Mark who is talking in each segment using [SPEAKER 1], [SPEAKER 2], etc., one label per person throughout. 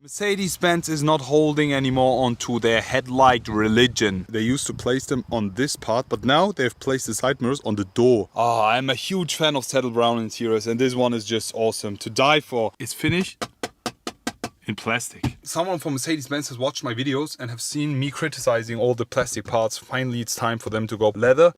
[SPEAKER 1] Mercedes-Benz is not holding anymore onto their headlight religion. They used to place them on this part, but now they've placed the side mirrors on the door. I'm a huge fan of saddle brown interiors, and this one is just awesome to die for. It's finished in plastic. Someone from Mercedes-Benz has watched my videos and have seen me criticizing all the plastic parts. Finally, it's time for them to go leather.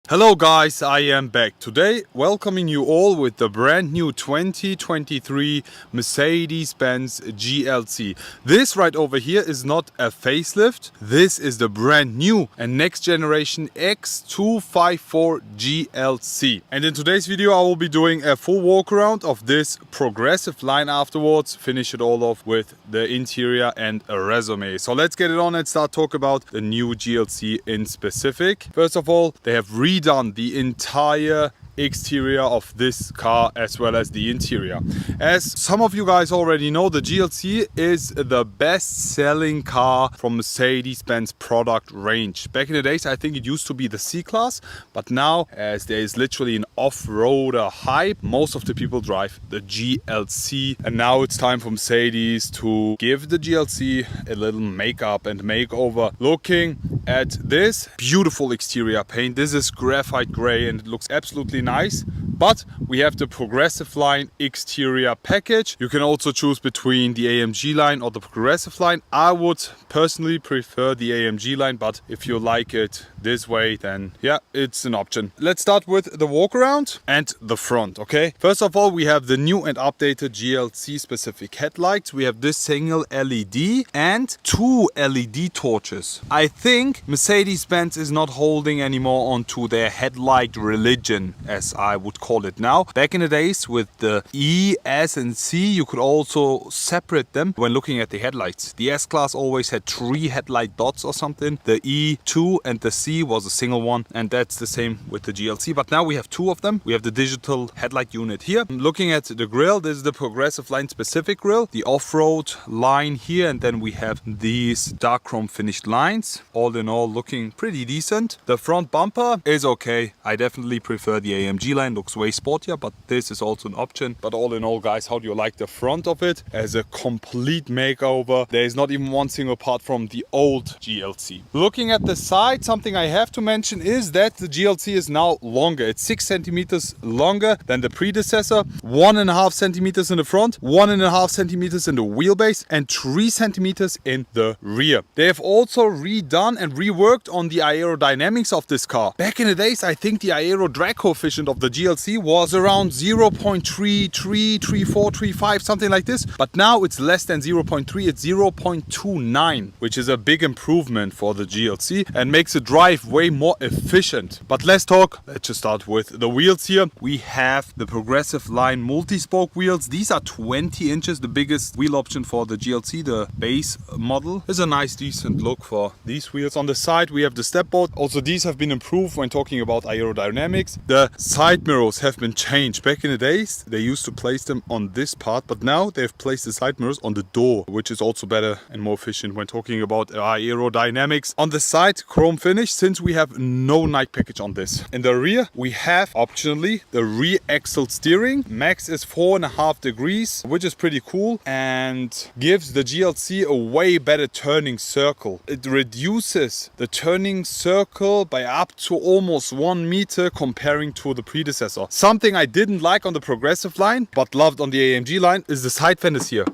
[SPEAKER 1] Hello guys, I am back today welcoming you all with the brand new 2023 Mercedes-Benz GLC. This right over here is not a facelift, this is the brand new and next generation X254 GLC. And in today's video I will be doing a full walk around of this progressive line afterwards, finish it all off with the interior and a resume. So let's get it on and start talk about the new GLC in specific. First of all, they have redone the entire exterior of this car as well as the interior. As some of you guys already know, the GLC is the best selling car from Mercedes-Benz product range. Back in the days I think it used to be the C-Class, but now as there is literally an off-roader hype, most of the people drive the GLC, and now it's time for Mercedes to give the GLC a little makeup and makeover. Looking at this beautiful exterior paint, this is graphite gray and it looks absolutely nice, but we have the progressive line exterior package. You can also choose between the AMG line or the progressive line. I would personally prefer the AMG line, but if you like it this way, then yeah, it's an option. Let's start with the walk around and the front. Okay, first of all, we have the new and updated GLC specific headlights. We have this single LED and two LED torches. I think Mercedes-Benz is not holding anymore onto their headlight religion, as I would call it now. Back in the days with the E, S and C, you could also separate them when looking at the headlights. The S-Class always had 3 headlight dots or something. The E, 2, and the C was a single one, and that's the same with the GLC, but now we have 2 of them. We have the digital headlight unit here. Looking at the grille, this is the progressive line specific grille, the off-road line here, and then we have these dark chrome finished lines. All in all, looking pretty decent. The front bumper is okay. I definitely prefer the AMG line, looks way sportier, but this is also an option. But all in all, guys, how do you like the front of it? As a complete makeover. There is not even one single part from the old GLC. Looking at the side, something I have to mention is that the GLC is now longer. It's 6 centimeters longer than the predecessor, 1.5 centimeters in the front, 1.5 centimeters in the wheelbase, and 3 centimeters in the rear. They have also redone and reworked on the aerodynamics of this car. Back in the days, I think the aero drag coefficient of the GLC was around 0.33, 34, 35, something like this. But now it's less than 0.3, it's 0.29, which is a big improvement for the GLC and makes the drive way more efficient. But let's just start with the wheels here. We have the progressive line multi-spoke wheels. These are 20 inches, the biggest wheel option for the GLC. The base model is a nice, decent look for these wheels. On the side, we have the step board. Also, these have been improved when talking about aerodynamics. The side mirrors have been changed. Back in the days, they used to place them on this part, but now they've placed the side mirrors on the door, which is also better and more efficient when talking about aerodynamics. On the side, chrome finish, since we have no night package on this. In the rear, we have optionally the rear axle steering. Max is 4.5 degrees, which is pretty cool and gives the GLC a way better turning circle. It reduces the turning circle by up to almost 1 meter comparing to the predecessor. Something I didn't like on the progressive line but loved on the AMG line is the side fenders here.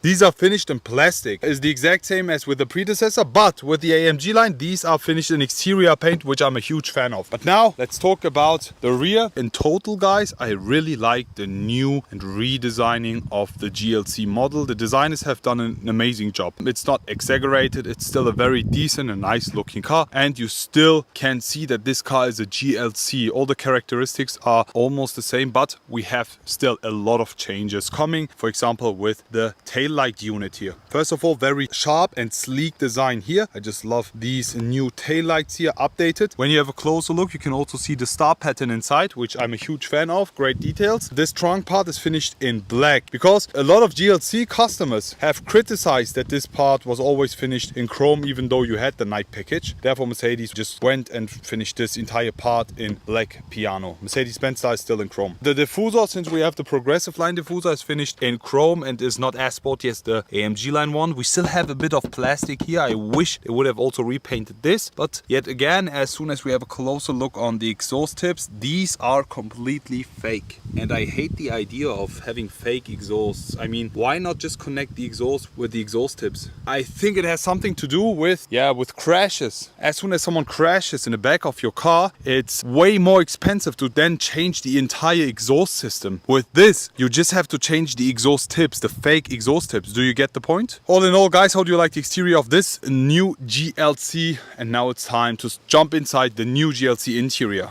[SPEAKER 1] These are finished in plastic. It's the exact same as with the predecessor, but with the AMG line, these are finished in exterior paint, which I'm a huge fan of. But now, let's talk about the rear. In total, guys, I really like the new and redesigning of the GLC model. The designers have done an amazing job. It's not exaggerated, it's still a very decent and nice looking car, and you still can see that this car is a GLC. All the characteristics are almost the same, but we have still a lot of changes coming. For example, with the tail tail light unit here. First of all, very sharp and sleek design here. I just love these new tail lights here, updated. When you have a closer look, you can also see the star pattern inside, which I'm a huge fan of. Great details. This trunk part is finished in black because a lot of GLC customers have criticized that this part was always finished in chrome, even though you had the night package. Therefore, Mercedes just went and finished this entire part in black piano. Mercedes-Benz style is still in chrome. The diffuser, since we have the progressive line diffuser, is finished in chrome and is not as sporty as the AMG line one. We still have a bit of plastic here. I wish they would have also repainted this, but yet again, as soon as we have a closer look on the exhaust tips, these are completely fake. And I hate the idea of having fake exhausts. I mean, why not just connect the exhaust with the exhaust tips? I think it has something to do with, with crashes. As soon as someone crashes in the back of your car, it's way more expensive to then change the entire exhaust system. With this, you just have to change the exhaust tips, the fake exhaust tips. Do you get the point? All in all, guys, how do you like the exterior of this new GLC? And now it's time to jump inside the new GLC interior.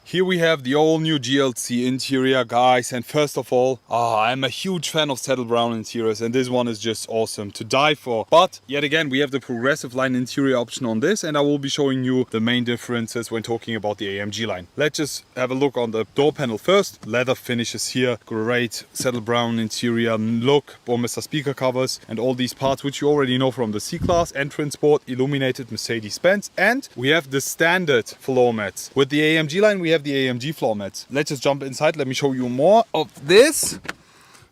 [SPEAKER 1] Here we have the all new GLC interior, guys, and first of all, I'm a huge fan of saddle brown interiors, and this one is just awesome to die for. But yet again, we have the progressive line interior option on this, and I will be showing you the main differences when talking about the AMG line. Let's just have a look on the door panel first. Leather finishes here, great saddle brown interior look, Burmester speaker covers, and all these parts which you already know from the C-Class, entrance board, illuminated Mercedes-Benz, and we have the standard floor mats. With the AMG line, we have the AMG floor mats. Let's just jump inside. Let me show you more of this.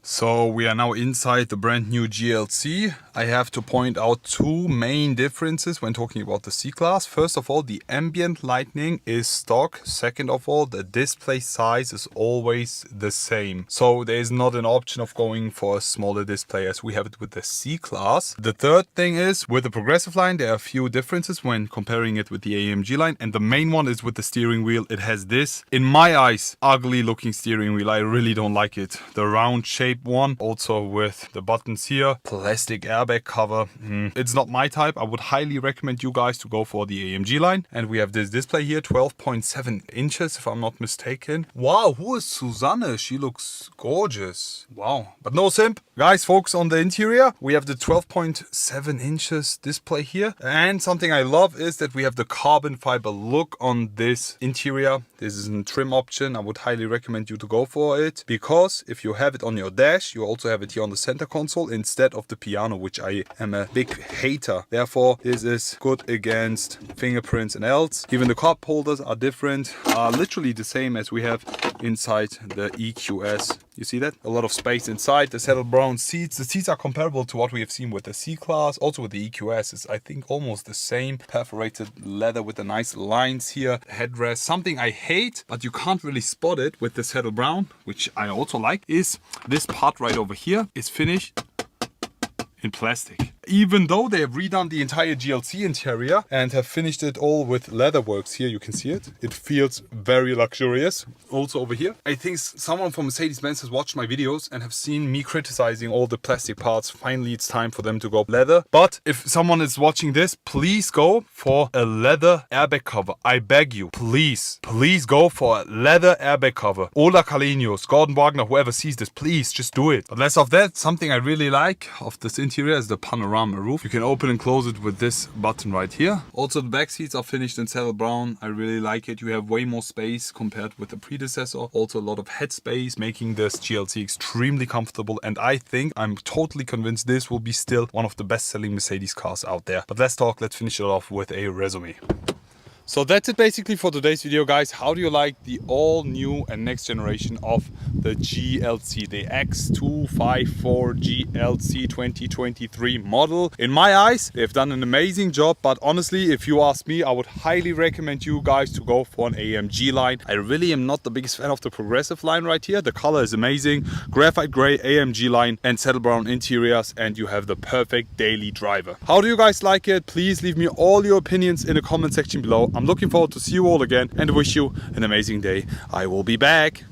[SPEAKER 1] So we are now inside the brand new GLC. I have to point out two main differences when talking about the C-Class. First of all, the ambient lighting is stock. Second of all, the display size is always the same. So there is not an option of going for a smaller display as we have it with the C-Class. The third thing is, with the progressive line, there are a few differences when comparing it with the AMG line. And the main one is with the steering wheel. It has this, in my eyes, ugly looking steering wheel. I really don't like it. The round shape one, also with the buttons here, plastic airbag cover. It's not my type. I would highly recommend you guys to go for the AMG line. And we have this display here, 12.7 inches if I'm not mistaken. Wow, who is Susanne? She looks gorgeous. Wow, but no simp. Guys, focus on the interior. We have the 12.7 inches display here. And something I love is that we have the carbon fiber look on this interior. This is a trim option. I would highly recommend you to go for it, because if you have it on your dash, you also have it here on the center console instead of the piano, which I am a big hater. Therefore, this is good against fingerprints and else. Even the cup holders are different, are literally the same as we have inside the EQS. You see that? A lot of space inside. The saddle brown seats. The seats are comparable to what we have seen with the C-Class. Also with the EQS is, I think, almost the same. Perforated leather with the nice lines here. Headrest. Something I hate, but you can't really spot it with the saddle brown, which I also like, is this part right over here is finished in plastic. Even though they have redone the entire GLC interior and have finished it all with leather works here, you can see it. It feels very luxurious. Also over here, I think someone from Mercedes-Benz has watched my videos and have seen me criticizing all the plastic parts. Finally, it's time for them to go leather. But if someone is watching this, please go for a leather airbag cover. I beg you, please go for a leather airbag cover. Ola Kalenius, Gordon Wagner, whoever sees this, please just do it. But less of that, something I really like of this interior is the panorama roof. You can open and close it with this button right here. Also, the back seats are finished in saddle brown. I really like it. You have way more space compared with the predecessor. Also a lot of headspace, making this GLC extremely comfortable. And I think, I'm totally convinced this will be still one of the best-selling Mercedes cars out there. But let's finish it off with a resume. So that's it basically for today's video, guys. How do you like the all new and next generation of the GLC, the X254 GLC 2023 model? In my eyes, they've done an amazing job, but honestly, if you ask me, I would highly recommend you guys to go for an AMG line. I really am not the biggest fan of the progressive line right here. The color is amazing. Graphite gray AMG line and saddle brown interiors, and you have the perfect daily driver. How do you guys like it? Please leave me all your opinions in the comment section below. I'm looking forward to see you all again and wish you an amazing day. I will be back.